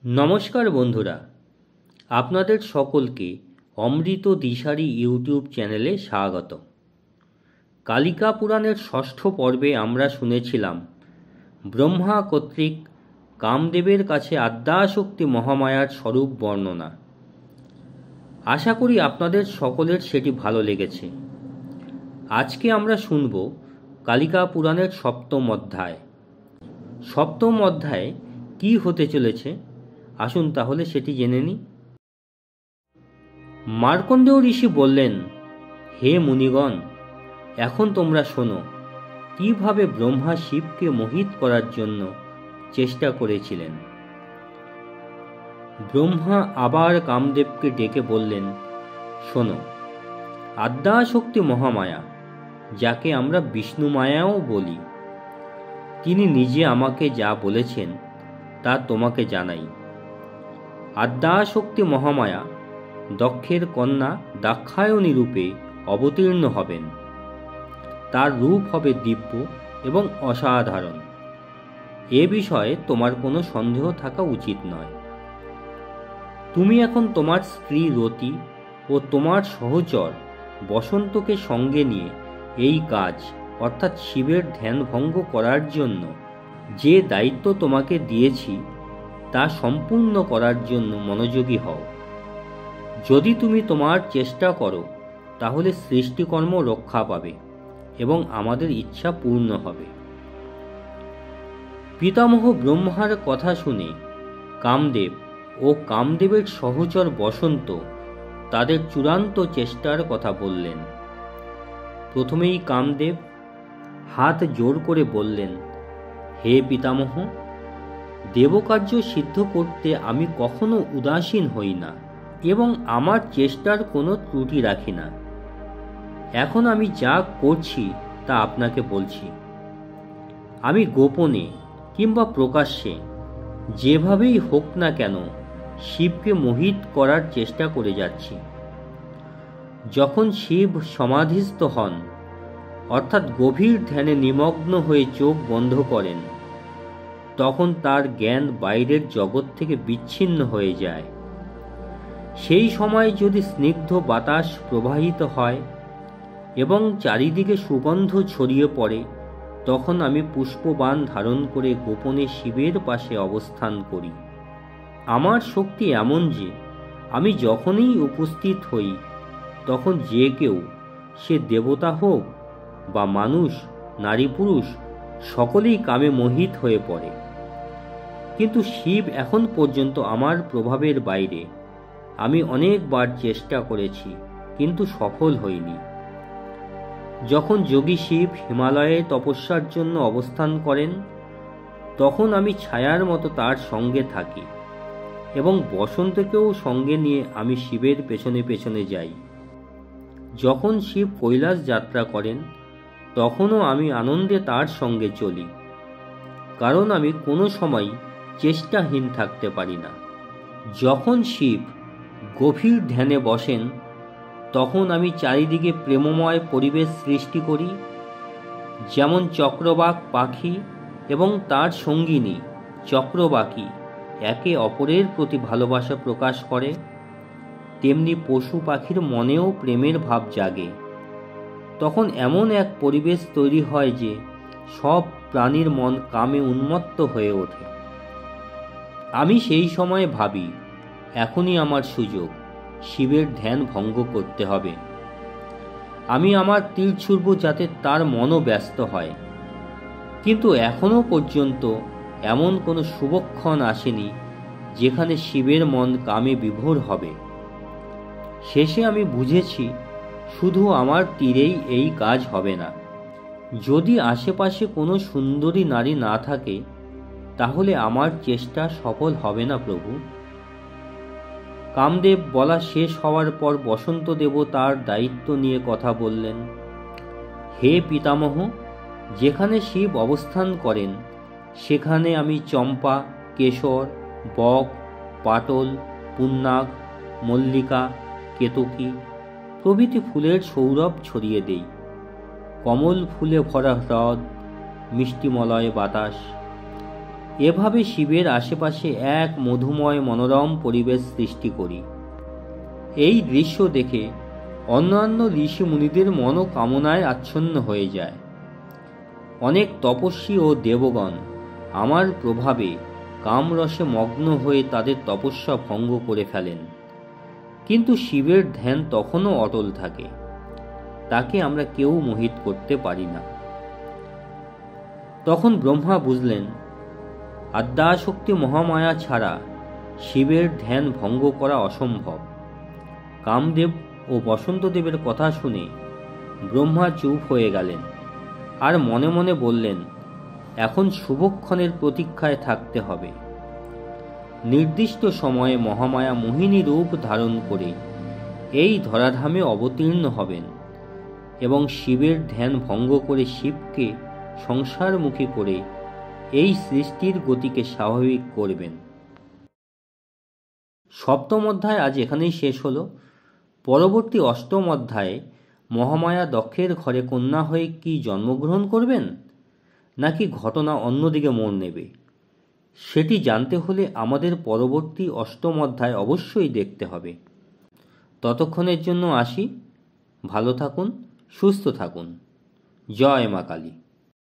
নমস্কার বন্ধুরা, আপনাদের সকলকে অমৃত দিশারি ইউটিউব চ্যানেলে স্বাগত। কালিকা পুরাণের ষষ্ঠ পর্বে আমরা শুনেছিলাম ব্রহ্মা কর্তৃক কামদেবের কাছে আদ্যাশক্তি মহামায়ার স্বরূপ বর্ণনা। আশা করি আপনাদের সকলের সেটি ভালো লেগেছে। আজকে আমরা শুনব কালিকা পুরাণের সপ্তম অধ্যায়। সপ্তম অধ্যায়ে কী হতে চলেছে আসুন তাহলে সেটি জেনে নিই। মার্কণ্ডেয় ঋষি বললেন, হে মুনিগণ, এখন তোমরা শোনো কিভাবে ব্রহ্মা শিবকে মোহিত করার জন্য চেষ্টা করেছিলেন। ব্রহ্মা আবার কামদেবকে ডেকে বললেন, শোনো, আদ্যাশক্তি মহামায়া, যাকে আমরা বিষ্ণু মায়াও বলি, তিনি নিজে আমাকে যা বলেছেন তা তোমাকে জানাই। আদ্যাশক্তি মহামায়া দক্ষের কন্যা দাক্ষায়ণী রূপে অবতীর্ণ হবেন। তার রূপ হবে দিব্য এবং অসাধারণ। এ বিষয়ে তোমার কোনো সন্দেহ থাকা উচিত নয়। তুমি এখন তোমার স্ত্রী রতি ও তোমার সহচর বসন্তকে সঙ্গে নিয়ে এই কাজ অর্থাৎ শিবের ধ্যান ভঙ্গ করার জন্য যে দায়িত্ব তোমাকে দিয়েছি তা সম্পূর্ণ করার জন্য মনোযোগী হও। যদি তুমি তোমার চেষ্টা করো তাহলে সৃষ্টিকর্ম রক্ষা পাবে এবং আমাদের ইচ্ছা পূর্ণ হবে। পিতামহ ব্রহ্মার কথা শুনে কামদেব ও কামদেবের সহচর বসন্ত তাদের চূড়ান্ত চেষ্টার কথা বললেন। প্রথমেই কামদেব হাত জোর করে বললেন, হে পিতামহ, দেবকার্য সিদ্ধ করতে আমি কখনো উদাসীন হই না এবং আমার চেষ্টার কোনো ত্রুটি রাখি না। এখন আমি যা করছি তা আপনাকে বলছি। আমি গোপনে কিংবা প্রকাশ্যে যেভাবেই হোক না কেন শিবকে মোহিত করার চেষ্টা করে যাচ্ছি। যখন শিব সমাধিস্থ হন অর্থাৎ গভীর ধ্যানে নিমগ্ন হয়ে চোখ বন্ধ করেন, তখন তার জ্ঞান বাইরের জগৎ থেকে বিচ্ছিন্ন হয়ে যায়। সেই সময় যদি স্নিগ্ধ বাতাস প্রবাহিত হয় এবং চারিদিকে সুগন্ধ ছড়িয়ে পড়ে, তখন আমি পুষ্পবাণ ধারণ করে গোপনে শিবের পাশে অবস্থান করি। আমার শক্তি এমন যে আমি যখনই উপস্থিত হই তখন যে কেউ, সে দেবতা হোক বা মানুষ, নারী পুরুষ, সকলেই কামে মোহিত হয়ে পড়ে। কিন্তু শিব এখন পর্যন্ত আমার প্রভাবের বাইরে। আমি অনেকবার চেষ্টা করেছি কিন্তু সফল হইনি। যখন যোগী শিব হিমালয়ে তপস্যার জন্য অবস্থান করেন, তখন আমি ছায়ার মতো তার সঙ্গে থাকি এবং বসন্তকেও সঙ্গে নিয়ে আমি শিবের পেছনে পেছনে যাই। যখন শিব কৈলাস যাত্রা করেন, তখনও আমি আনন্দে তার সঙ্গে চলি, কারণ আমি কোনো সময় চেষ্টাহীন থাকতে পারি না। যখন শিব গভীর ধ্যানে বসেন, তখন আমি চারিদিকে প্রেমময় পরিবেশ সৃষ্টি করি। যেমন চক্রবাক পাখি এবং তার সঙ্গিনী চক্রবাকী একে অপরের প্রতি ভালোবাসা প্রকাশ করে, তেমনি পশু পাখির মনেও প্রেমের ভাব জাগে। তখন এমন এক পরিবেশ তৈরি হয় যে সব প্রাণীর মন কামে উন্মত্ত হয়ে ওঠে। আমি সেই সময় ভাবি, এখনই আমার সুযোগ, শিবের ধ্যান ভঙ্গ করতে হবে। আমি আমার তীর ছুড়ব যাতে তার মনও ব্যস্ত হয়। কিন্তু এখনো পর্যন্ত এমন কোনো শুভক্ষণ আসেনি যেখানে শিবের মন কামে বিভোর হবে। শেষে আমি বুঝেছি শুধু আমার তীরেই এই কাজ হবে না। যদি আশেপাশে কোনো সুন্দরী নারী না থাকে, তাহলে আমার চেষ্টা সফল হবে না প্রভু। কামদেব বলা শেষ হওয়ার পর বসন্ত দেব তার দায়িত্ব নিয়ে কথা বললেন। হে পিতামহ, যেখানে শিব অবস্থান করেন সেখানে আমি চম্পা, কেশর, বক, পাটল, পুন্নাগ, মল্লিকা, কেতকী প্রভৃতি ফুলের সৌরভ ছড়িয়ে দেই। কমল ফুলে ভরা হ্রদ, মিষ্টিমলয় বাতাস এভাবে শিবের আশেপাশে এক মধুময় মনোরম পরিবেশ সৃষ্টি করি। এই দৃশ্য দেখে অন্যান্য ঋষি মুনিদের মনোকামনায় আচ্ছন্ন হয়ে যায়। অনেক তপস্বী ও দেবগণ আমার প্রভাবে কামরসে মগ্ন হয়ে তাদের তপস্যা ভঙ্গ করে ফেলেন, কিন্তু শিবের ধ্যান তখনও অটল থাকে। তাকে আমরা কেউ মোহিত করতে পারি না। তখন ব্রহ্মা বুঝলেন, আদ্যাশক্তি মহামায়া ছাড়া শিবের ধ্যান ভঙ্গ করা অসম্ভব। কামদেব ও বসন্তদেবের কথা শুনে ব্রহ্মা চুপ হয়ে গেলেন আর মনে মনে বললেন, এখন শুভক্ষণের প্রতীক্ষায় থাকতে হবে। নির্দিষ্ট সময়ে মহামায়া মোহিনী রূপ ধারণ করে এই ধরাধামে অবতীর্ণ হবেন এবং শিবের ধ্যান ভঙ্গ করে শিবকে সংসারমুখী করে এই সৃষ্টির গতিকে স্বাভাবিক করবেন। সপ্তম অধ্যায় আজ এখানেই শেষ হলো। পরবর্তী অষ্টম অধ্যায়ে মহামায়া দক্ষের ঘরে কন্যা হয়ে কি জন্মগ্রহণ করবেন, নাকি ঘটনা অন্যদিকে মোড় নেবে, সেটি জানতে হলে আমাদের পরবর্তী অষ্টম অধ্যায় অবশ্যই দেখতে হবে। ততক্ষণের জন্য আসি। ভালো থাকুন, সুস্থ থাকুন। জয় মা কালী।